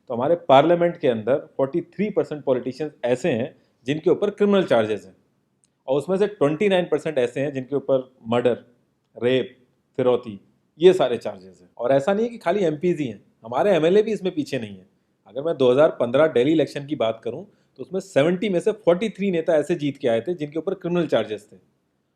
तो हमारे पार्लियामेंट के अंदर 43% पॉलिटिशियंस ऐसे हैं जिनके ऊपर क्रिमिनल चार्जेस हैं, और उसमें से 29% ऐसे हैं जिनके ऊपर मर्डर, रेप, फिरौती, ये सारे चार्जेस हैं। और ऐसा नहीं है कि खाली एमपीज ही हैं, हमारे एमएलए भी इसमें पीछे नहीं है। अगर मैं 2015 दिल्ली इलेक्शन की बात करूं तो उसमें 70 में से 43 नेता ऐसे जीत के आए थे जिनके ऊपर क्रिमिनल चार्जेस थे।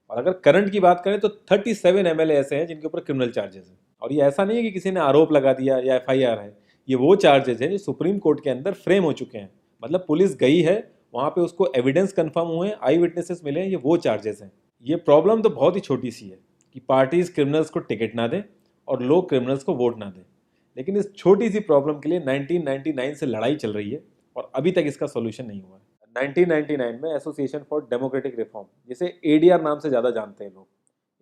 और अगर करंट की बात करें तो 37 एमएलए ऐसे हैं जिनके ऊपर क्रिमिनल चार्जेस हैं। और ये ऐसा नहीं है कि किसी ने आरोप लगा दिया या एफआईआर है, ये वो चार्जेस हैं जो सुप्रीम कोर्ट के अंदर फ्रेम हो चुके हैं। मतलब पुलिस गई है वहाँ पे, उसको एविडेंस कंफर्म हुए, आई विटनेसेस मिले हैं, ये वो चार्जेस हैं। ये प्रॉब्लम तो बहुत ही छोटी सी है कि पार्टीज क्रिमिनल्स को टिकट ना दें और लोग क्रिमिनल्स को वोट ना दें, लेकिन इस छोटी सी प्रॉब्लम के लिए 1999 से लड़ाई चल रही है और अभी तक इसका सोल्यूशन नहीं हुआ है। 1999 में एसोसिएशन फॉर डेमोक्रेटिक रिफॉर्म, जिसे एडीआर नाम से ज़्यादा जानते हैं लोग,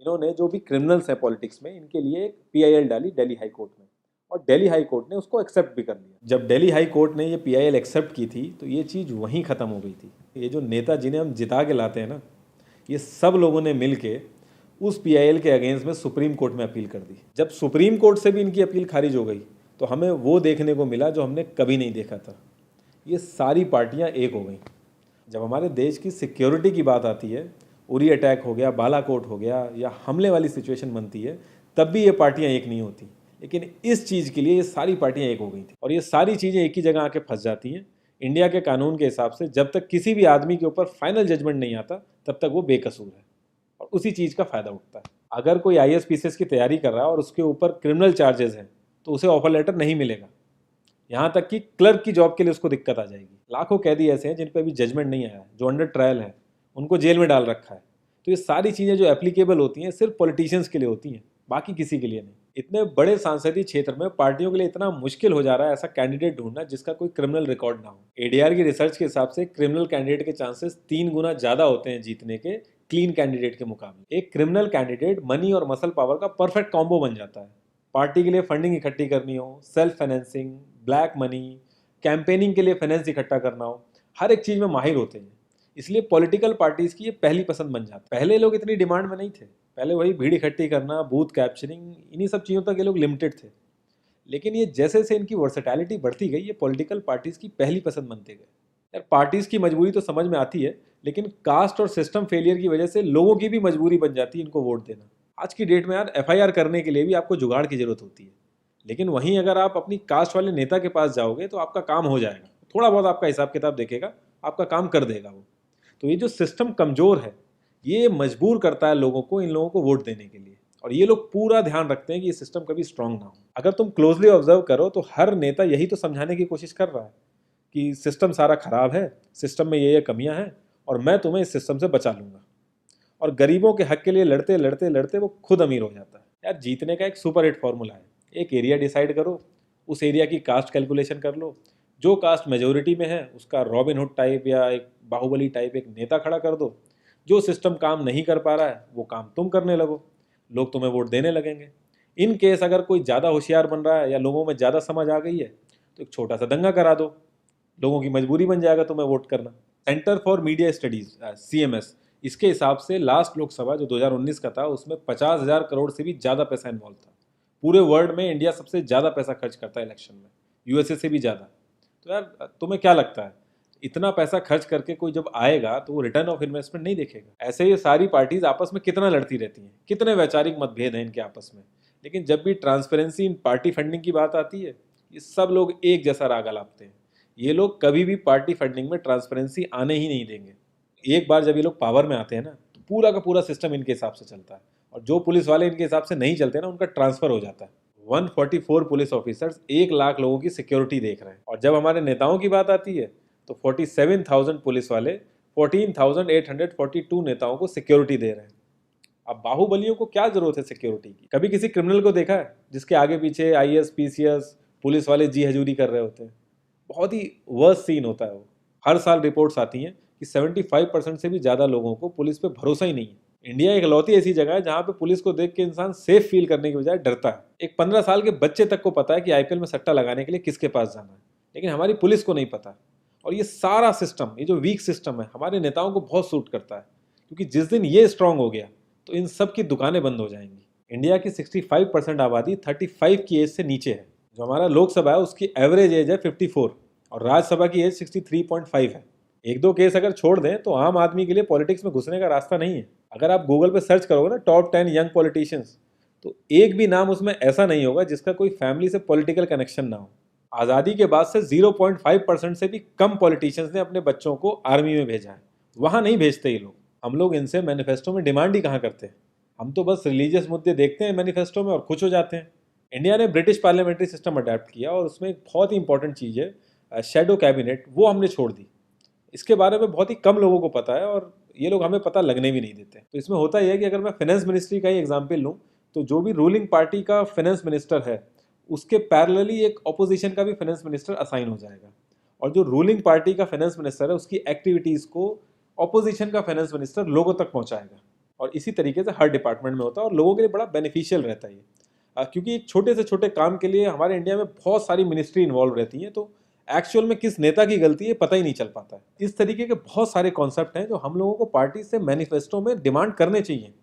इन्होंने जो भी क्रिमिनल्स हैं पॉलिटिक्स में, इनके लिए एक पीआईएल डाली दिल्ली हाई कोर्ट में, और दिल्ली हाई कोर्ट ने उसको एक्सेप्ट भी कर लिया। जब दिल्ली हाई कोर्ट ने ये पीआईएल एक्सेप्ट की थी तो ये चीज़ वहीं ख़त्म हो गई थी। ये जो नेता जिन्हें हम जिता के लाते हैं ना, ये सब लोगों ने मिल के उस पीआईएल के अगेंस्ट में सुप्रीम कोर्ट में अपील कर दी। जब सुप्रीम कोर्ट से भी इनकी अपील खारिज हो गई तो हमें वो देखने को मिला जो हमने कभी नहीं देखा था, ये सारी पार्टियां एक हो गई। जब हमारे देश की सिक्योरिटी की बात आती है, उरी अटैक हो गया, बालाकोट हो गया, या हमले वाली सिचुएशन बनती है, तब भी ये पार्टियां एक नहीं होती। लेकिन इस चीज़ के लिए ये सारी पार्टियां एक हो गई थी, और ये सारी चीज़ें एक ही जगह आके फंस जाती हैं। इंडिया के कानून के हिसाब से जब तक किसी भी आदमी के ऊपर फाइनल जजमेंट नहीं आता तब तक वो बेकसूर है, और उसी चीज़ का फ़ायदा उठता है। अगर कोई आईएएस पीसीएस की तैयारी कर रहा है और उसके ऊपर क्रिमिनल चार्जेस हैं तो उसे ऑफर लेटर नहीं मिलेगा, यहाँ तक कि क्लर्क की जॉब के लिए उसको दिक्कत आ जाएगी। लाखों कैदी ऐसे हैं जिन पर अभी जजमेंट नहीं आया है, जो अंडर ट्रायल है, उनको जेल में डाल रखा है। तो ये सारी चीज़ें जो एप्लीकेबल होती हैं सिर्फ पॉलिटिशियंस के लिए होती हैं, बाकी किसी के लिए नहीं। इतने बड़े सांसदीय क्षेत्र में पार्टियों के लिए इतना मुश्किल हो जा रहा है ऐसा कैंडिडेट ढूंढना जिसका कोई क्रिमिनल रिकॉर्ड ना हो। एडीआर की रिसर्च के हिसाब से क्रिमिनल कैंडिडेट के चांसेस 3 गुना ज़्यादा होते हैं जीतने के क्लीन कैंडिडेट के मुकाबले। एक क्रिमिनल कैंडिडेट मनी और मसल पावर का परफेक्ट कॉम्बो बन जाता है। पार्टी के लिए फंडिंग इकट्ठी करनी हो, self financing, black money, campaigning के लिए फाइनेंस इकट्ठा करना हो, हर एक चीज़ में माहिर होते हैं। इसलिए पॉलिटिकल पार्टीज की ये पहली पसंद बन जाती है। पहले लोग इतनी डिमांड में नहीं थे, पहले वही भीड़ इकट्ठी करना, बूथ कैप्चरिंग, इन्हीं सब चीज़ों तक ये लोग लिमिटेड थे। लेकिन ये जैसे जैसे इनकी वर्सेटैलिटी बढ़ती गई, ये पॉलिटिकल पार्टीज की पहली पसंद बनते गए। यार पार्टीज की मजबूरी तो समझ में आती है, लेकिन कास्ट और सिस्टम फेलियर की वजह से लोगों की भी मजबूरी बन जाती है इनको वोट देना। आज की डेट में यार एफआईआर करने के लिए भी आपको जुगाड़ की जरूरत होती है, लेकिन वहीं अगर आप अपनी कास्ट वाले नेता के पास जाओगे तो आपका काम हो जाएगा, थोड़ा बहुत आपका हिसाब किताब देखेगा, आपका काम कर देगा वो। तो ये जो सिस्टम कमज़ोर है ये मजबूर करता है लोगों को इन लोगों को वोट देने के लिए, और ये लोग पूरा ध्यान रखते हैं कि ये सिस्टम कभी स्ट्रांग ना हो। अगर तुम क्लोजली ऑब्जर्व करो तो हर नेता यही तो समझाने की कोशिश कर रहा है कि सिस्टम सारा खराब है, सिस्टम में ये कमियां हैं, और मैं तुम्हें इस सिस्टम से बचा लूंगा। और गरीबों के हक के लिए लड़ते लड़ते लड़ते वो खुद अमीर हो जाता है। यार जीतने का एक सुपर हिट फॉर्मूला है, एक एरिया डिसाइड करो, उस एरिया की कास्ट कैलकुलेशन कर लो, जो कास्ट मेजोरिटी में है उसका रॉबिन हुड टाइप या एक बाहुबली टाइप एक नेता खड़ा कर दो, जो सिस्टम काम नहीं कर पा रहा है वो काम तुम करने लगो, लोग तुम्हें वोट देने लगेंगे। इन केस अगर कोई ज़्यादा होशियार बन रहा है या लोगों में ज़्यादा समझ आ गई है तो एक छोटा सा दंगा करा दो, लोगों की मजबूरी बन जाएगा तुम्हें वोट करना। Centre for media studies CMS, इसके हिसाब से लास्ट लोकसभा जो 2019 का था उसमें 50,000 करोड़ से भी ज़्यादा पैसा इन्वॉल्व था। पूरे वर्ल्ड में इंडिया सबसे ज़्यादा पैसा खर्च करता है इलेक्शन में, यूएसए से भी ज़्यादा। तो यार तुम्हें क्या लगता है इतना पैसा खर्च करके कोई जब आएगा तो वो रिटर्न ऑफ इन्वेस्टमेंट नहीं देखेगा? ऐसे ये सारी पार्टीज आपस में कितना लड़ती रहती हैं, कितने वैचारिक मतभेद हैं इनके आपस में, लेकिन जब भी ट्रांसपेरेंसी इन पार्टी फंडिंग की बात आती है ये सब लोग एक जैसा राग अलापते हैं। ये लोग कभी भी पार्टी फंडिंग में ट्रांसपेरेंसी आने ही नहीं देंगे। एक बार जब ये लोग पावर में आते हैं ना तो पूरा का पूरा सिस्टम इनके हिसाब से चलता है, और जो पुलिस वाले इनके हिसाब से नहीं चलते ना उनका ट्रांसफर हो जाता है। 144 पुलिस ऑफिसर्स 1 लाख लोगों की सिक्योरिटी देख रहे हैं, और जब हमारे नेताओं की बात आती है तो 47,000 पुलिस वाले 14,842 नेताओं को सिक्योरिटी दे रहे हैं। अब बाहुबलियों को क्या जरूरत है सिक्योरिटी की? कभी किसी क्रिमिनल को देखा है जिसके आगे पीछे आईएएस पीसीएस पुलिस वाले जी हजूरी कर रहे होते हैं? बहुत ही वर्स्ट सीन होता है वो। हर साल रिपोर्ट्स आती हैं कि 75% से भी ज़्यादा लोगों को पुलिस पे भरोसा ही नहीं है। इंडिया एक लौती ऐसी जगह है जहाँ पे पुलिस को देख के इंसान सेफ फील करने की बजाय डरता है। एक 15 साल के बच्चे तक को पता है कि आईपीएल में सट्टा लगाने के लिए किसके पास जाना है, लेकिन हमारी पुलिस को नहीं पता। और ये सारा सिस्टम, ये जो वीक सिस्टम है, हमारे नेताओं को बहुत सूट करता है, क्योंकि जिस दिन ये स्ट्रांग हो गया तो इन सब की दुकानें बंद हो जाएंगी। इंडिया की 65% आबादी 35 की एज से नीचे है। जो हमारा लोकसभा है उसकी एवरेज एज है 54 और राज्यसभा की एज 63.5 है। एक दो केस अगर छोड़ दें तो आम आदमी के लिए पॉलिटिक्स में घुसने का रास्ता नहीं है। अगर आप गूगल पे सर्च करोगे ना टॉप 10 यंग पॉलिटिशियंस, तो एक भी नाम उसमें ऐसा नहीं होगा जिसका कोई फैमिली से पॉलिटिकल कनेक्शन ना हो। आज़ादी के बाद से 0.5% से भी कम पॉलिटिशियंस ने अपने बच्चों को आर्मी में भेजा है। वहाँ नहीं भेजते ये लोग। हम लोग इनसे मैनिफेस्टो में डिमांड ही कहाँ करते हैं। हम तो बस रिलीजियस मुद्दे देखते हैं मैनिफेस्टो में और खुश हो जाते हैं। इंडिया ने ब्रिटिश पार्लियामेंट्री सिस्टम अडेप्ट किया और उसमें एक बहुत ही इंपॉर्टेंट चीज़ है शेडो कैबिनेट, वो हमने छोड़ दी। इसके बारे में बहुत ही कम लोगों को पता है और ये लोग हमें पता लगने भी नहीं देते। तो इसमें होता यह है कि अगर मैं फाइनेंस मिनिस्ट्री का ही एग्जाम्पल लूँ तो जो भी रूलिंग पार्टी का फाइनेंस मिनिस्टर है उसके पैरेलली एक ऑपोजिशन का भी फाइनेंस मिनिस्टर असाइन हो जाएगा और जो रूलिंग पार्टी का फाइनेंस मिनिस्टर है उसकी एक्टिविटीज़ को ऑपोजिशन का फाइनेंस मिनिस्टर लोगों तक पहुंचाएगा। और इसी तरीके से हर डिपार्टमेंट में होता है और लोगों के लिए बड़ा बेनिफिशियल रहता है ये। क्योंकि एक छोटे से छोटे काम के लिए हमारे इंडिया में बहुत सारी मिनिस्ट्री इन्वॉल्व रहती हैं, तो एक्चुअल में किस नेता की गलती है पता ही नहीं चल पाता है। इस तरीके के बहुत सारे कॉन्सेप्ट हैं जो हम लोगों को पार्टी से मैनिफेस्टो में डिमांड करने चाहिए,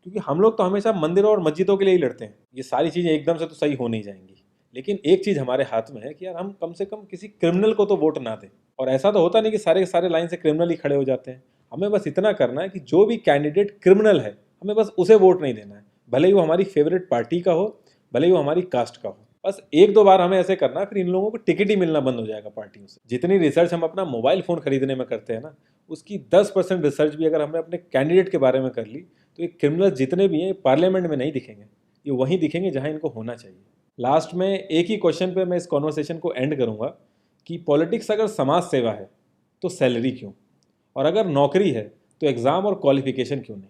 क्योंकि हम लोग तो हमेशा मंदिरों और मस्जिदों के लिए ही लड़ते हैं। ये सारी चीज़ें एकदम से तो सही हो नहीं जाएंगी, लेकिन एक चीज़ हमारे हाथ में है कि यार हम कम से कम किसी क्रिमिनल को तो वोट ना दें। और ऐसा तो होता नहीं कि सारे के सारे लाइन से क्रिमिनल ही खड़े हो जाते हैं। हमें बस इतना करना है कि जो भी कैंडिडेट क्रिमिनल है हमें बस उसे वोट नहीं देना है, भले ही वो हमारी फेवरेट पार्टी का हो, भले ही वो हमारी कास्ट का हो। बस एक दो बार हमें ऐसे करना है, फिर इन लोगों को टिकट ही मिलना बंद हो जाएगा पार्टियों से। जितनी रिसर्च हम अपना मोबाइल फ़ोन खरीदने में करते हैं ना, उसकी 10% रिसर्च भी अगर हमने अपने कैंडिडेट के बारे में कर ली तो ये क्रिमिनल जितने भी हैं पार्लियामेंट में नहीं दिखेंगे, ये वहीं दिखेंगे जहाँ इनको होना चाहिए। लास्ट में एक ही क्वेश्चन पे मैं इस कॉन्वर्सेशन को एंड करूँगा कि पॉलिटिक्स अगर समाज सेवा है तो सैलरी क्यों, और अगर नौकरी है तो एग्ज़ाम और क्वालिफिकेशन क्यों नहीं।